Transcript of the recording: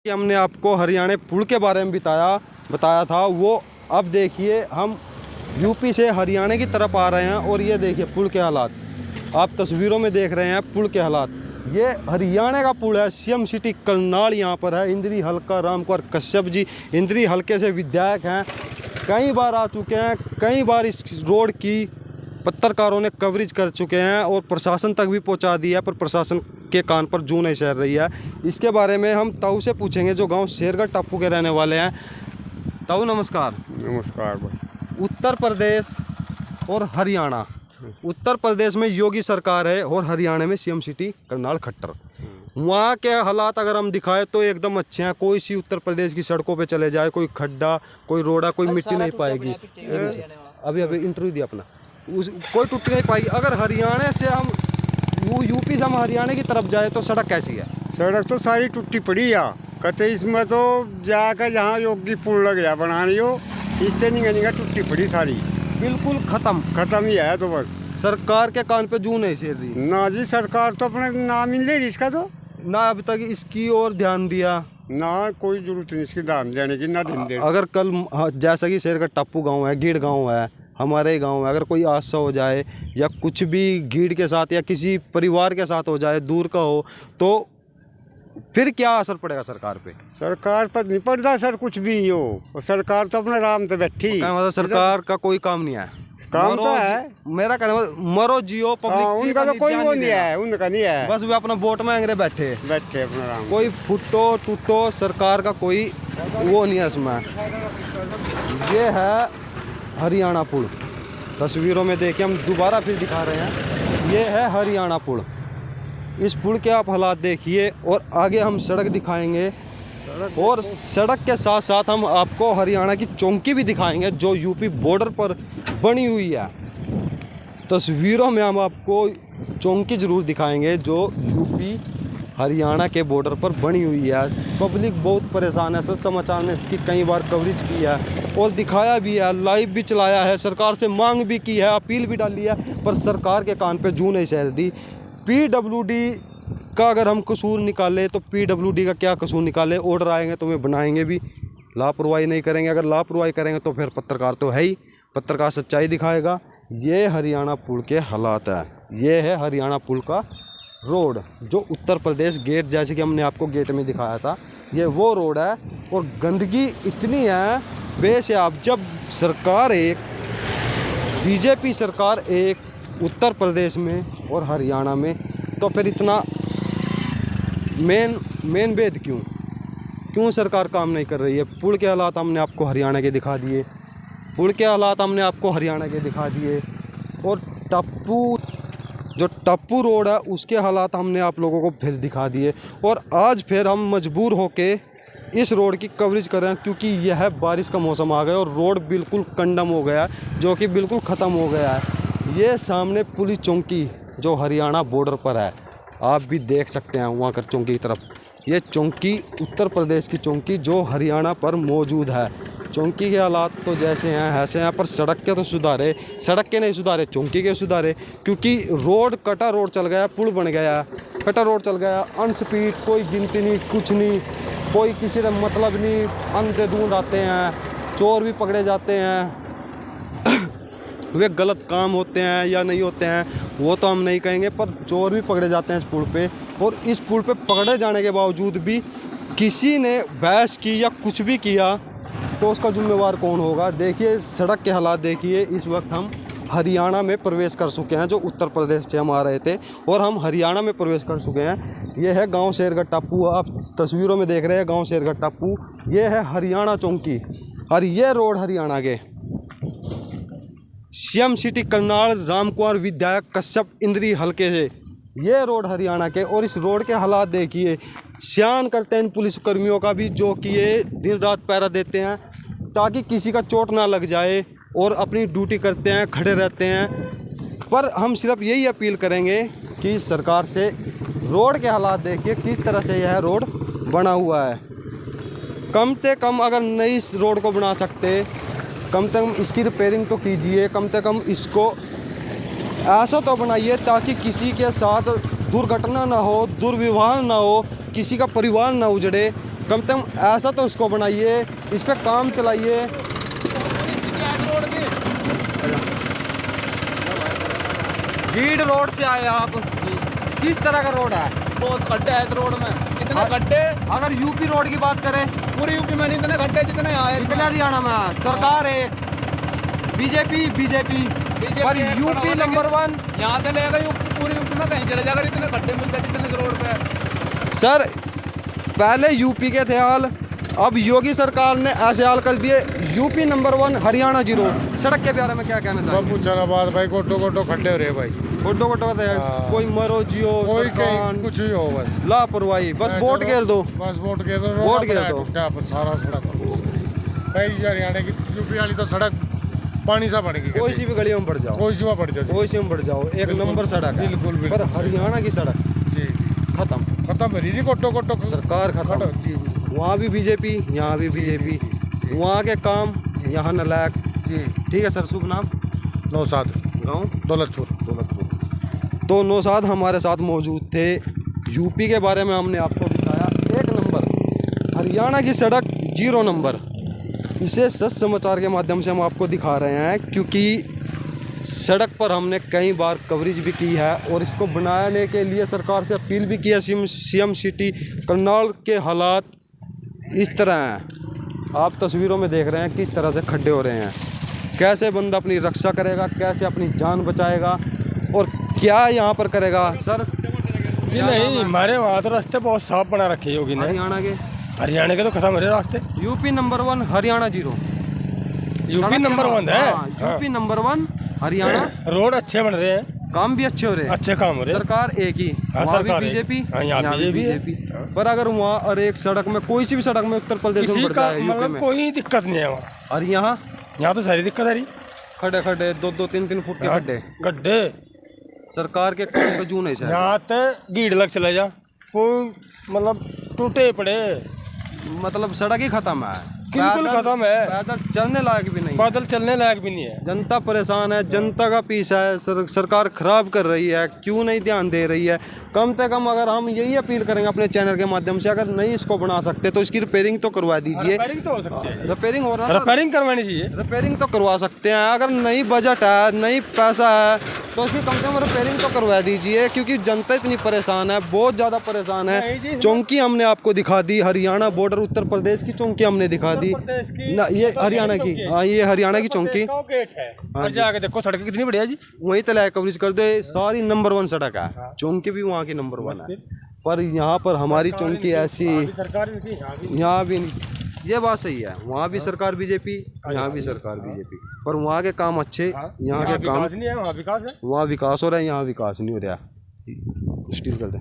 कि हमने आपको हरियाणा पुल के बारे में बताया था वो अब देखिए हम यूपी से हरियाणा की तरफ आ रहे हैं और ये देखिए पुल के हालात आप तस्वीरों में देख रहे हैं। पुल के हालात ये हरियाणा का पुल है। सीएम सिटी करनाल यहाँ पर है। इंद्री हल्का रामकुमार कश्यप जी इंद्री हल्के से विधायक हैं, कई बार आ चुके हैं, कई बार इस रोड की पत्रकारों ने कवरेज कर चुके हैं और प्रशासन तक भी पहुंचा दिया पर प्रशासन के कान पर जूं नहीं सह रही है। इसके बारे में हम ताऊ से पूछेंगे जो गांव शेरगढ़ टापू के रहने वाले हैं। ताऊ नमस्कार। नमस्कार भाई। उत्तर प्रदेश और हरियाणा, उत्तर प्रदेश में योगी सरकार है और हरियाणा में सीएम सिटी करनाल खट्टर। वहाँ के हालात अगर हम दिखाएं तो एकदम अच्छे हैं। कोई सी उत्तर प्रदेश की सड़कों पे चले जाए, कोई खड्डा, कोई रोड़ा, कोई मिट्टी नहीं पाएगी। अभी इंटरव्यू दिया अपना, कोई टूटी नहीं पाएगी। अगर हरियाणा से हम यूपी से हम हरियाणा की तरफ जाए तो सड़क कैसी है? सड़क तो सारी टूटी पड़ी है। कहते इसमें तो जाकर जहाँ योगी पुल लग गया बनाने हो इससे नहीं टूटी पड़ी सारी, बिल्कुल खत्म ही है। तो बस सरकार के कान पे जूं नहीं सेर रही ना जी। सरकार तो अपने नाम ही ले रही इसका, तो ना अभी तक इसकी ओर ध्यान दिया ना। कोई जरूरत नहीं इसकी दाम देने की, ना दिन दे। अगर कल जैसा कि शेरगढ़ टापू गांव है, गीड़ गांव है, हमारे गांव है, अगर कोई हादसा हो जाए या कुछ भी गीड़ के साथ या किसी परिवार के साथ हो जाए, दूर का हो, तो फिर क्या असर पड़ेगा सरकार पे? सरकार पर नहीं पड़ता सर कुछ भी हो। और सरकार तो अपने आराम से बैठी। मतलब सरकार का कोई काम नहीं है। काम तो है, मेरा कहना मरो जियो पब्लिक उनका तो कोई वो नहीं है, उनका नहीं है। बस वे अपना वोट मांग बैठे अपना आराम। कोई फुटो टूटो सरकार का कोई वो नहीं है इसमें। ये है हरियाणा पुल, तस्वीरों में देखिए हम दोबारा फिर दिखा रहे हैं। ये है हरियाणा पुल। इस पुल के आप हालात देखिए और आगे हम सड़क दिखाएंगे और सड़क के साथ साथ हम आपको हरियाणा की चौकी भी दिखाएंगे जो यूपी बॉर्डर पर बनी हुई है। तस्वीरों में हम आपको चौकी ज़रूर दिखाएंगे जो यूपी हरियाणा के बॉर्डर पर बनी हुई है। पब्लिक बहुत परेशान है। सच समाचार ने इसकी कई बार कवरेज की है और दिखाया भी है, लाइव भी चलाया है, सरकार से मांग भी की है, अपील भी डाली है, पर सरकार के कान पे जूं नहीं सह दी। पीडब्ल्यूडी का अगर हम कसूर निकालें तो पीडब्ल्यूडी का क्या कसूर निकाले? ऑर्डर आएंगे तो वे बनाएंगे भी, लापरवाही नहीं करेंगे। अगर लापरवाही करेंगे तो फिर पत्रकार तो है ही, पत्रकार सच्चाई दिखाएगा। ये हरियाणा पुल के हालात है। ये है हरियाणा पुल का रोड जो उत्तर प्रदेश गेट, जैसे कि हमने आपको गेट में दिखाया था, ये वो रोड है। और गंदगी इतनी है बेशआब। जब सरकार एक बीजेपी सरकार एक उत्तर प्रदेश में और हरियाणा में, तो फिर इतना मेन भेद क्यों सरकार काम नहीं कर रही है? पुल के हालात हमने आपको हरियाणा के दिखा दिए, पुल के हालात हमने आपको हरियाणा के दिखा दिए और टापू रोड है उसके हालात हमने आप लोगों को फिर दिखा दिए। और आज फिर हम मजबूर होके इस रोड की कवरेज कर रहे हैं क्योंकि यह बारिश का मौसम आ गया और रोड बिल्कुल कंडम हो गया है, जो कि बिल्कुल ख़त्म हो गया है। ये सामने पुलिस चौकी जो हरियाणा बॉर्डर पर है, आप भी देख सकते हैं वहाँ कर चौकी की तरफ। ये चौकी उत्तर प्रदेश की चौकी जो हरियाणा पर मौजूद है। चौकी के हालात तो जैसे हैं ऐसे हैं, पर सड़क के तो सुधारे, सड़क के नहीं सुधारे, चौकी के सुधारे। क्योंकि रोड कटा रोड चल गया, पुल बन गया, कटा रोड चल गया, अनस्पीड, कोई गिनती नहीं, कुछ नहीं, कोई किसी का मतलब नहीं। अंधेधुंध आते हैं, चोर भी पकड़े जाते हैं। वे गलत काम होते हैं या नहीं होते हैं वो तो हम नहीं कहेंगे, पर चोर भी पकड़े जाते हैं इस पुल पे। और इस पुल पे पकड़े जाने के बावजूद भी किसी ने बहस की या कुछ भी किया तो उसका जिम्मेवार कौन होगा? देखिए सड़क के हालात देखिए। इस वक्त हम हरियाणा में प्रवेश कर चुके हैं, जो उत्तर प्रदेश से हम आ रहे थे और हम हरियाणा में प्रवेश कर चुके हैं। ये है गांव शेरगढ़ टापू, आप तस्वीरों में देख रहे हैं गांव शेरगढ़ टापू। ये है हरियाणा चौकी और ये रोड हरियाणा के सीएम सिटी करनाल रामकुमार विधायक कश्यप इंद्री हल्के से, ये रोड हरियाणा के। और इस रोड के हालात देखिए, श्यान करते हैं इन पुलिस कर्मियों का भी, जो कि ये दिन रात पहरा देते हैं ताकि किसी का चोट ना लग जाए और अपनी ड्यूटी करते हैं, खड़े रहते हैं। पर हम सिर्फ यही अपील करेंगे कि सरकार से रोड के हालात देखिए किस तरह से यह रोड बना हुआ है। कम से कम अगर नई इस रोड को बना सकते, कम से कम इसकी रिपेयरिंग तो कीजिए, कम से कम इसको ऐसा तो बनाइए ताकि किसी के साथ दुर्घटना ना हो, दुर्व्यवहार ना हो, किसी का परिवार ना उजड़े। कम से कम ऐसा तो उसको बनाइए, इस पे काम चलाइए। गीड रोड से आए आप, किस तरह का रोड है? बहुत खड्डे हैं इस रोड में, इतने गड्ढे। अगर यूपी रोड की बात करें, पूरी यूपी में नहीं इतने गड्ढे जितने आए। इतने हरियाणा में सरकार है बीजेपी पर यूपी नंबर 1। यहाँ से लेगा यूपी, पूरी यूपी में कहीं चले जाएगा, इतने गड्ढे मिलते जितने इस रोड पे। सर पहले यूपी के थे हाल, अब योगी सरकार ने ऐसे हाल कर दिए। UP number 1, Haryana 0। सड़क के बारे में क्या कहना चाहिए? पूछा बात भाई, गोटो खड्डे हो रहे भाई, गोटो कोई मरो जियो, कोई सरकार कुछ भी हो बस लापरवाही, बस वोट घेर दो, बस वोट घेर दो, वोट घेर दो। क्या सारा सड़क भाई हरियाणा की यूपी वाली तो सड़क पानी सा बन गई। कोई सी भी गलियों में बढ़ जाओ, कोई सी बढ़ जाओ, कोई सी में बढ़ जाओ, एक नंबर सड़क है। बिल्कुल पर हरियाणा की सड़क जी खत्म मेरी जी गोटो सरकार खत्म। जी वहाँ भी बीजेपी, यहाँ भी बीजेपी, वहाँ के काम यहाँ नलायक। ठीक है सर, शुभ नाम? नौसाद, गाँव दौलतपुर। तो नौसाद हमारे साथ मौजूद थे। यूपी के बारे में हमने आपको बताया 1 नंबर, हरियाणा की सड़क 0 नंबर। इसे सच समाचार के माध्यम से हम आपको दिखा रहे हैं, क्योंकि सड़क पर हमने कई बार कवरेज भी की है और इसको बनाने के लिए सरकार से अपील भी की है। सीएम सिटी करनाल के हालात इस तरह हैं, आप तस्वीरों में देख रहे हैं किस तरह से खड्डे हो रहे हैं। कैसे बंदा अपनी रक्षा करेगा, कैसे अपनी जान बचाएगा और क्या यहाँ पर करेगा? सर जी नहीं, हमारे वहाँ तो रास्ते बहुत साफ बना रखे योगी ने। हरियाणा के तो खत्म हो रहे रास्ते। UP number 1, Haryana 0। UP number 1 है। UP number 1, Haryana. रोड अच्छे बन रहे हैं, काम भी अच्छे हो रहे हैं, अच्छे काम हो रहे हैं। सरकार एक ही, हाँ, वहाँ भी सरकार बीजेपी, यहाँ भी बीजेपी। पर अगर वहाँ और एक सड़क में, कोई सी भी सड़क में उत्तर प्रदेश में किसी बढ़ का जाए, यूपी मतलब में, कोई दिक्कत नहीं है वहाँ। और यहाँ तो सारी दिक्कत है। खड्डे 2-2, 3-3 फुट के खड्डे। गड्ढे सरकार के काम पे जू नहीं चाहिए। यहाँ तो गीड़ लग चले जा, कोई मतलब टूटे पड़े, मतलब सड़क ही खत्म है, बिल्कुल खत्म है। पैदल चलने लायक भी नहीं, पैदल चलने लायक भी नहीं है। जनता परेशान है, जनता का पीस है। सरकार खराब कर रही है, क्यों नहीं ध्यान दे रही है? कम से कम अगर हम यही अपील करेंगे अपने चैनल के माध्यम से, अगर नहीं इसको बना सकते तो इसकी रिपेयरिंग तो करवा दीजिए। रिपेयरिंग तो हो सकती है, रिपेयरिंग हो रहा है, रिपेयरिंग करवानी चाहिए। रिपेयरिंग तो करवा सकते हैं। अगर नहीं बजट है, नहीं पैसा है, तो इसकी कम से कम रिपेयरिंग तो करवा दीजिए, क्योंकि जनता इतनी परेशान है, बहुत ज़्यादा परेशान है। चौंकी हमने आपको दिखा दी, हरियाणा बॉर्डर उत्तर प्रदेश की चौंकी हमने दिखा दी ना, ये हरियाणा की। हाँ, ये हरियाणा की चौंकी गेट है, और जाके देखो सड़क कितनी बढ़िया जी। वहीं तक कवरेज कर दे, सारी नंबर 1 सड़क है। चौंकी भी वहाँ की नंबर 1 है, पर यहाँ पर हमारी चौंकी ऐसी, यहाँ भी नहीं। ये बात सही है, वहाँ भी सरकार बीजेपी, यहाँ भी सरकार बीजेपी, पर वहाँ के काम अच्छे, यहाँ के काम, वहाँ विकास है, वहाँ विकास हो रहा है, यहाँ विकास नहीं हो रहा। स्टील कर दे।